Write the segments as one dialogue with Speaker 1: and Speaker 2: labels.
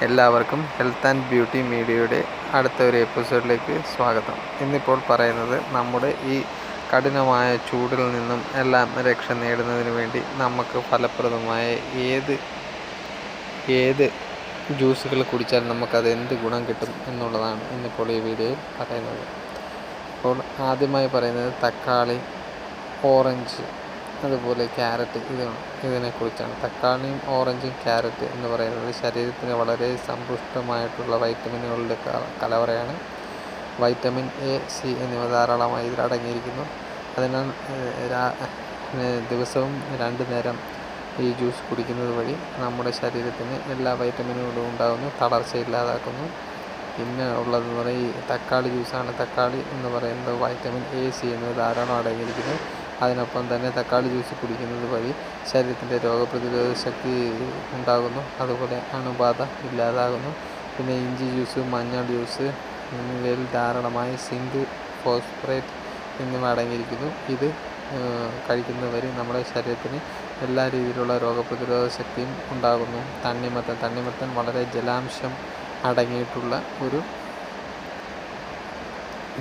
Speaker 1: എല്ലാവർക്കും health and beauty മീഡിയയുടെ അടുത്ത ഒരു എപ്പിസോഡിലേക്ക് സ്വാഗതം. ഇന്നിപ്പോൾ പറയുന്നത് നമ്മുടെ ഈ കഠിനമായ ചൂടിൽ നിന്നും എല്ലാം രക്ഷ നേടുന്നതിന് വേണ്ടി നമുക്ക് ഫലപ്രദമായ ഏത് ജ്യൂസുകൾ കുടിച്ചാൽ നമുക്കത് എന്ത് ഗുണം കിട്ടും എന്നുള്ളതാണ് ഇന്നിപ്പോൾ ഈ വീഡിയോയിൽ പറയുന്നത്. അപ്പോൾ ആദ്യമായി പറയുന്നത് തക്കാളി, ഓറഞ്ച്, അതുപോലെ ക്യാരറ്റ് ഇതിനെക്കുറിച്ചാണ്. തക്കാളിയും ഓറഞ്ചും ക്യാരറ്റ് എന്ന് പറയുന്നത് ശരീരത്തിന് വളരെ സമ്പുഷ്ടമായിട്ടുള്ള വൈറ്റമിനുകളുടെ കലവറയാണ്. വൈറ്റമിൻ എ, സി എന്നിവ ധാരാളമായി ഇതിൽ അടങ്ങിയിരിക്കുന്നു. അതിനാൽ ദിവസവും 2 നേരം ഈ ജ്യൂസ് കുടിക്കുന്നത് വഴി നമ്മുടെ ശരീരത്തിന് എല്ലാ വൈറ്റമിനുകളും ഉണ്ടാകുന്നു, തളർച്ച ഇല്ലാതാക്കുന്നു. പിന്നെ ഉള്ളതെന്ന് പറയുന്നത് ഈ തക്കാളി ജ്യൂസാണ്. തക്കാളി എന്ന് പറയുന്നത് വൈറ്റമിൻ എ, സി എന്നിവ ധാരാളം അടങ്ങിയിരിക്കുന്നു. അതിനൊപ്പം തന്നെ തക്കാളി ജ്യൂസ് കുടിക്കുന്നത് വഴി ശരീരത്തിൻ്റെ രോഗപ്രതിരോധ ശക്തി ഉണ്ടാകുന്നു, അതുപോലെ അണുബാധ ഇല്ലാതാകുന്നു. പിന്നെ ഇഞ്ചി ജ്യൂസ്, മഞ്ഞൾ ജ്യൂസ് എന്നിവയിൽ ധാരാളമായി സിങ്ക്, ഫോസ്ഫറേറ്റ് എന്നിവ അടങ്ങിയിരിക്കുന്നു. ഇത് കഴിക്കുന്നത് വഴി നമ്മുടെ ശരീരത്തിന് എല്ലാ രീതിയിലുള്ള രോഗപ്രതിരോധ ശക്തിയും ഉണ്ടാകുന്നു. തണ്ണിമത്തൻ വളരെ ജലാംശം അടങ്ങിയിട്ടുള്ള ഒരു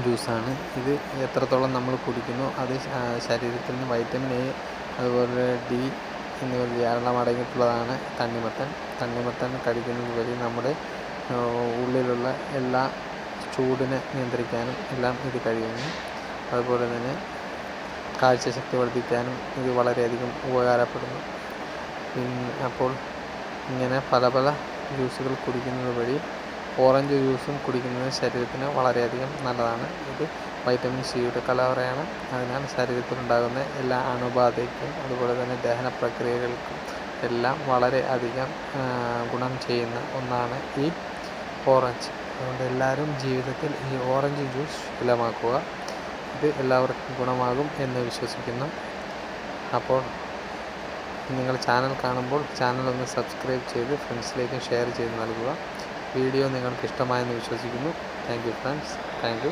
Speaker 1: ജ്യൂസാണ്. ഇത് എത്രത്തോളം നമ്മൾ കുടിക്കുന്നു അത് ശരീരത്തിൽ നിന്ന് വൈറ്റമിൻ എ, അതുപോലെ ഡി എന്നിവ ധാരാളം അടങ്ങിയിട്ടുള്ളതാണ് തണ്ണിമത്തൻ കഴിക്കുന്നത് വഴി നമ്മുടെ ഉള്ളിലുള്ള എല്ലാ ചൂടിനെ നിയന്ത്രിക്കാനും എല്ലാം ഇത് കഴിയുന്നു. അതുപോലെ തന്നെ കാഴ്ചശക്തി വർദ്ധിക്കാനും ഇത് വളരെയധികം ഉപകാരപ്പെടുന്നു. അപ്പോൾ ഇങ്ങനെ പല ജ്യൂസുകൾ കുടിക്കുന്നത് വഴി ഓറഞ്ച് ജ്യൂസും കുടിക്കുന്നത് ശരീരത്തിന് വളരെയധികം നല്ലതാണ്. ഇത് വൈറ്റമിൻ സിയുടെ കലവറയാണ്. അതിനാൽ ശരീരത്തിലുണ്ടാകുന്ന എല്ലാ അണുബാധയ്ക്കും അതുപോലെ തന്നെ ദഹന പ്രക്രിയകൾക്കും എല്ലാം വളരെ അധികം ഗുണം ചെയ്യുന്ന ഒന്നാണ് ഈ ഓറഞ്ച്. അതുകൊണ്ട് എല്ലാവരും ജീവിതത്തിൽ ഈ ഓറഞ്ച് ജ്യൂസ് ശീലമാക്കുക. ഇത് എല്ലാവർക്കും ഗുണമാകും എന്ന് വിശ്വസിക്കുന്നു. അപ്പോൾ നിങ്ങൾ ചാനൽ കാണുമ്പോൾ ചാനൽ ഒന്ന് സബ്സ്ക്രൈബ് ചെയ്ത് ഫ്രണ്ട്സിലേക്കും ഷെയർ ചെയ്ത് നൽകുക. വീഡിയോ നിങ്ങൾക്ക് ഇഷ്ടമായെന്ന് വിശ്വസിക്കുന്നു. Thank you friends. Thank you.